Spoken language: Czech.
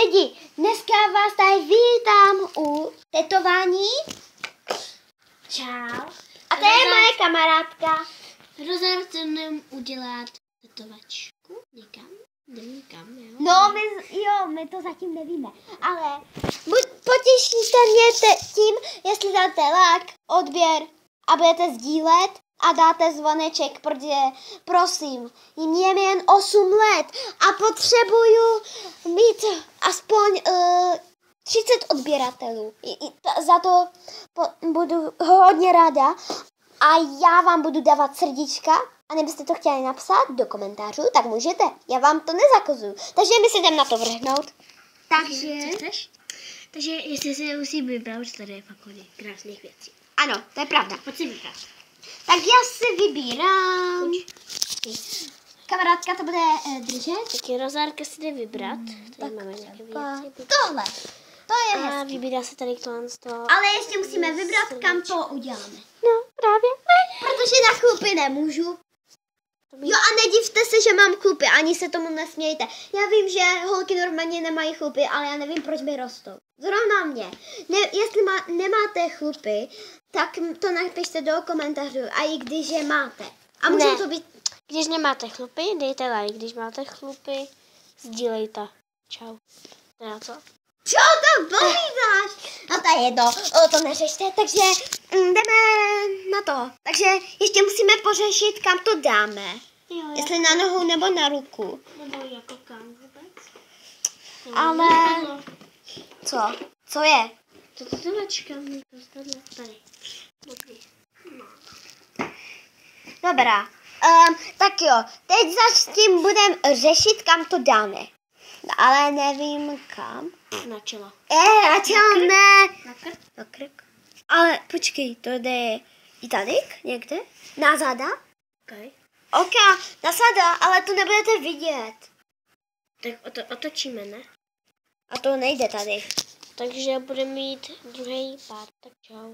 lidi, dneska vás tady vítám u tetování. Čau. A to je moje kamarádka. Rozhodl jsem nám udělat tetovačku někam. Někam, jo? No, my to zatím nevíme, ale potěšíte mě tím, jestli dáte like, odběr a budete sdílet a dáte zvoneček, protože prosím, je jen 8 let a potřebuju mít aspoň 30 odběratelů. Za to budu hodně ráda a já vám budu dávat srdíčka. A kdybyste to chtěli napsat do komentářů, tak můžete. Já vám to nezakazuju. Takže my se jdeme na to vrhnout. Takže jestli si nemusím vybrat, že tady je fakt hodně krásných věcí. Ano, to je pravda. Pojď si vybrat. Tak já si vybírám. Kamarádka to bude držet. Taky Rozárka si jde vybrat. Tady máme nějaké věci. Tohle. To je A hezké. vybírá se tady tohle z toho. Ale ještě musíme vybrat, kam to uděláme. No, právě. Protože na chlupy nemůžu. Jo a nedivte se, že mám chlupy, ani se tomu nesmějte. Já vím, že holky normálně nemají chlupy, ale já nevím, proč mi rostou. Zrovna mě. Jestli nemáte chlupy, tak to napište do komentářů, a i když je máte. A může to být... Když nemáte chlupy, dejte like. Když máte chlupy, sdílejte. Čau. Teda co? Co to povídáš? No to je jedno, to neřešte, takže jdeme na to. Takže ještě musíme pořešit, kam to dáme. Jo, Jestli na nohu nebo na ruku. Nebo jako kam vůbec? Ale... Co? Co je? To tetovačka, tady. Dobrý. Dobrá. Tak jo, teď s tím budeme řešit, kam to dáme. Ale nevím kam. Na čelo. Na čelo ne. Na krk? Na krk. Ale počkej, to jde i tady někde? Na záda? Okay. Ok, na záda, ale to nebudete vidět. Tak otočíme, ne? A to nejde tady. Takže budeme mít druhý pár, tak čau.